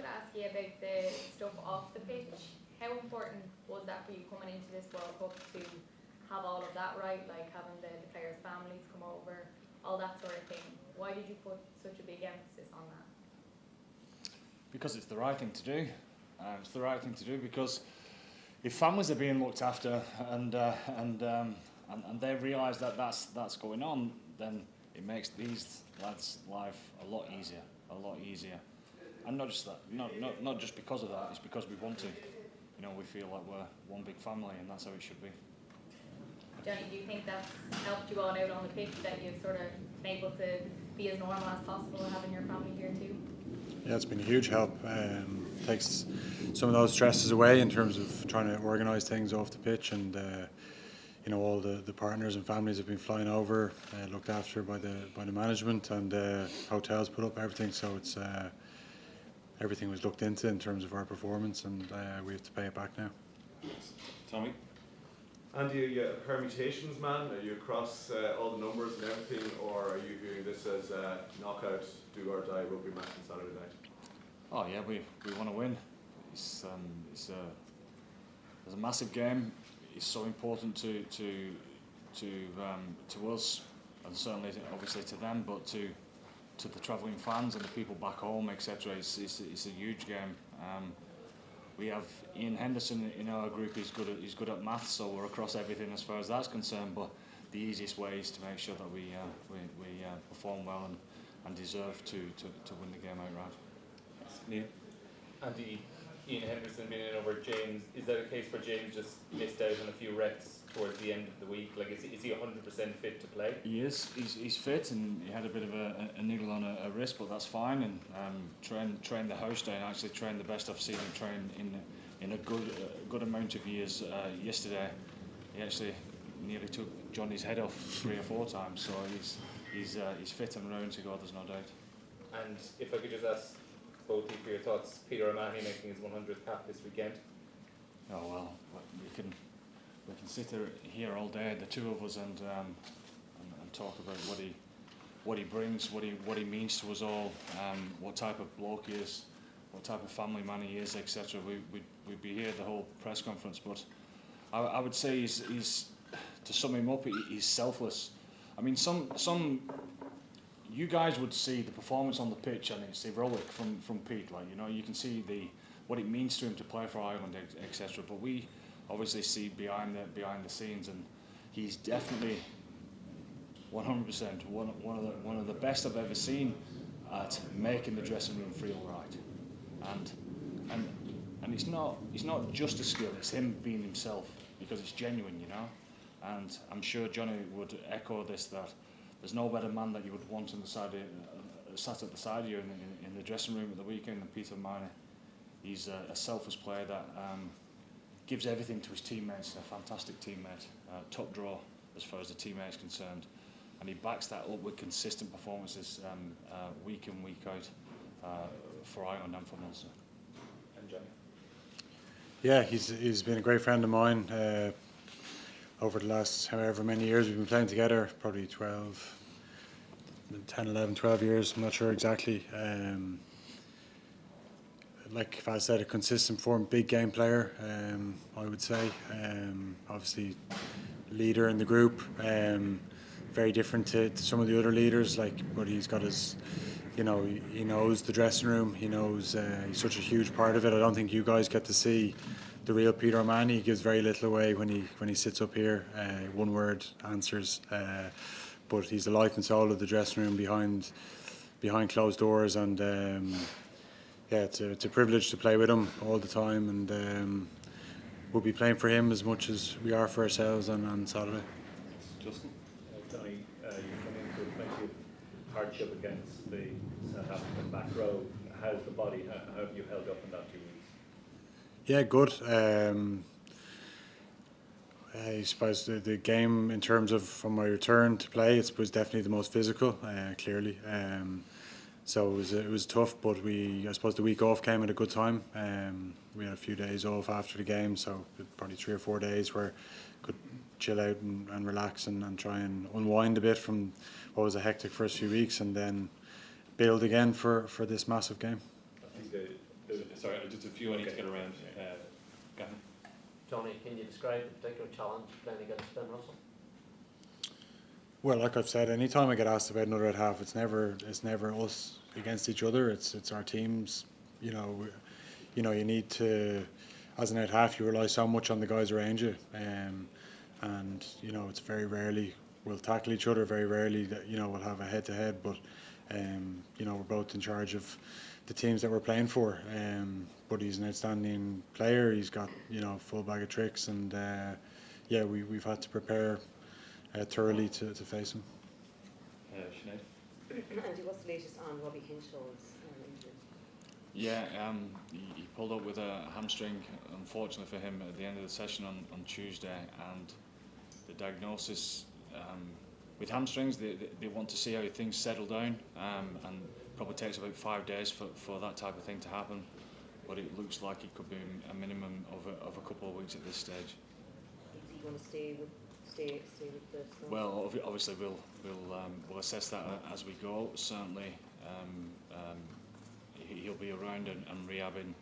wanted to ask you about the stuff off the pitch. How important was that for you coming into this World Cup to have all of that right, like having the players' families come over, all that sort of thing? Why did you put such a big emphasis on that? Because it's the right thing to do. It's the right thing to do because if families are being looked after and they realise that that's going on, then it makes these lads' life a lot easier. And not just that, not just because of that. It's because we want to. You know, we feel like we're one big family, and that's how it should be. Johnny, do you think that's helped you all out on the pitch, that you've sort of been able to be as normal as possible having your family here too? Yeah, it's been a huge help. Takes some of those stresses away in terms of trying to organise things off the pitch, and you know, all the partners and families have been flying over, looked after by the management, and hotels put up everything. So it's everything was looked into in terms of our performance, and we have to pay it back now. Tommy? Andy, are you a permutations man? Are you across all the numbers and everything, or are you viewing this as a knockout, do or die rugby match on Saturday night? Oh yeah, we want to win. It's a massive game. It's so important to us, and certainly obviously to them, but to the travelling fans and the people back home, etc. It's a huge game. We have Ian Henderson in our group. He's good at maths, so we're across everything as far as that's concerned. But the easiest way is to make sure that we perform well and deserve to win the game outright. Neil? Andy, Ian Henderson being in over James, is that a case where James just missed out on a few reps towards the end of the week? Like, is he 100% fit to play? He is. He's fit, and he had a bit of a niggle on a wrist, but that's fine. And trained the house day, and actually trained the best I've seen him train in a good amount of years. Yesterday, he actually nearly took Johnny's head off 3 or 4 times. So he's fit and round to go. There's no doubt. And if I could just ask both of you for your thoughts, Peter O'Mahony making his 100th cap this weekend. Oh well, we can sit here all day, the two of us, and talk about what he brings, what he means to us all, what type of bloke he is, what type of family man he is, etc. We'd be here the whole press conference, but I would say he's to sum him up, he's selfless. I mean, some you guys would see the performance on the pitch, and it's heroic from Pete. Like, you know, you can see what it means to him to play for Ireland, etc. But we obviously see behind the scenes, and he's definitely 100% one of the best I've ever seen at making the dressing room feel right. And it's not just a skill; it's him being himself, because it's genuine, you know. And I'm sure Johnny would echo this, that there's no better man that you would want on the side sat at the side of you in the dressing room at the weekend than Peter O'Mahony. He's a selfless player that gives everything to his teammates. A fantastic teammate, top draw as far as the teammate is concerned, and he backs that up with consistent performances week in, week out for Ireland and for Munster. And Johnny? Yeah, he's been a great friend of mine. Over the last however many years we've been playing together, probably 10, 11, 12 years, I'm not sure exactly. Like I said, a consistent form, big game player, I would say. Obviously, leader in the group, very different to some of the other leaders, but he's got his, you know, he knows the dressing room, he knows he's such a huge part of it. I don't think you guys get to see the real Peter O'Mahony. He gives very little away when he sits up here, one word answers, but he's the life and soul of the dressing room behind closed doors, and yeah, it's a privilege to play with him all the time, and we'll be playing for him as much as we are for ourselves on Saturday. Justin? Johnny, you come into plenty of hardship against the South African back row. How's the body? How have you held up in that 2 weeks? Yeah, good. I suppose the game, in terms of from my return to play, it was definitely the most physical, clearly. So it was tough, but I suppose the week off came at a good time. We had a few days off after the game, so probably 3 or 4 days where I could chill out and relax and try and unwind a bit from what was a hectic first few weeks, and then build again for this massive game. I think Sorry, just a few I need to get around. Gavin? Johnny, can you describe the particular challenge playing against Ben Russell? Well, like I've said, anytime I get asked about another at half, it's never us against each other. It's our teams. You know, you need to, as an out half, you rely so much on the guys around you, and you know, it's very rarely we'll tackle each other. Very rarely that we'll have a head to head, but you know, we're both in charge of the teams that we're playing for. But he's an outstanding player. He's got full bag of tricks, and yeah, we've had to prepare thoroughly to face him. Sinead? Andy, what's the latest on Robbie Hinshaw's injury? Yeah, he pulled up with a hamstring, unfortunately for him, at the end of the session on Tuesday, and the diagnosis with hamstrings, they want to see how things settle down, and probably takes about 5 days for that type of thing to happen, but it looks like it could be a minimum of a couple of weeks at this stage. Is he going to stay with the Snow? Well, obviously we'll assess that as we go. Certainly, he'll be around and rehabbing,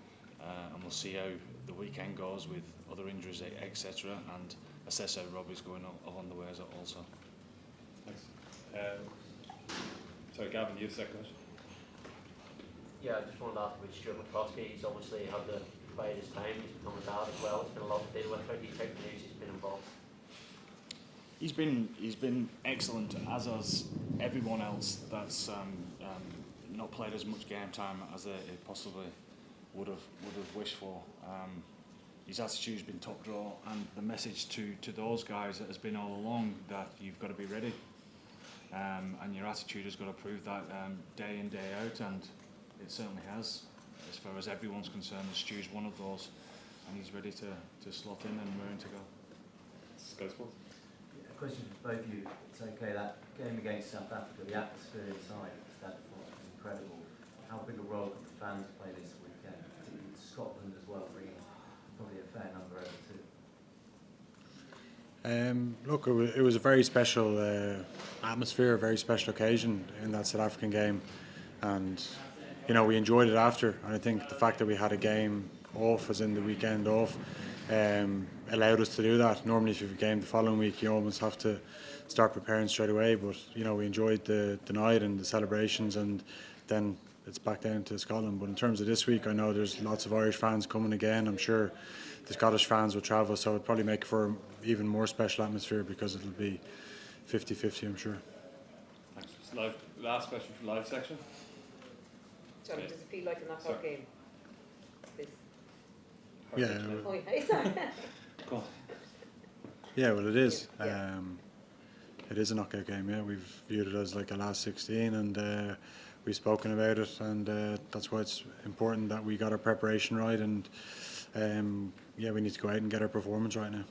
and we'll see how the weekend goes with other injuries, etc., and assess how Robbie's going along the way also. Thanks. Sorry, Gavin, you have a second question? Yeah, I just wanted to ask about Stuart McCloskey. He's obviously had to bide his time. He's become a dad as well. It's been a lot to deal with. How do you take the news he's been involved? He's been excellent, as has everyone else that's not played as much game time as they possibly would have wished for. His attitude's been top draw, and the message to those guys has been all along that you've got to be ready, and your attitude has got to prove that day in, day out, and it certainly has. As far as everyone's concerned, Stu's one of those, and he's ready to slot in and raring to go. Sky Sports? A question for both of you. It's okay, that game against South Africa, the atmosphere inside that was incredible. How big a role could the fans play this weekend? Particularly Scotland as well, bringing probably a fair number over too. Look, it was a very special atmosphere, a very special occasion in that South African game, and we enjoyed it after. And I think the fact that we had a game off, as in the weekend off, allowed us to do that. Normally, if you have a game the following week, you almost have to start preparing straight away. But we enjoyed the night and the celebrations, and then it's back down to Scotland. But in terms of this week, I know there's lots of Irish fans coming again. I'm sure the Scottish fans will travel, so it'll probably make for an even more special atmosphere because it'll be 50-50, I'm sure. Thanks. Last question from live section. Johnny, does it feel like a knockout game? This. Yeah. Oh, yeah, sorry. Go on. Yeah, well, it is. Yeah. It is a knockout game. Yeah, we've viewed it as like a last 16, and we've spoken about it, and that's why it's important that we got our preparation right, and yeah, we need to go out and get our performance right now.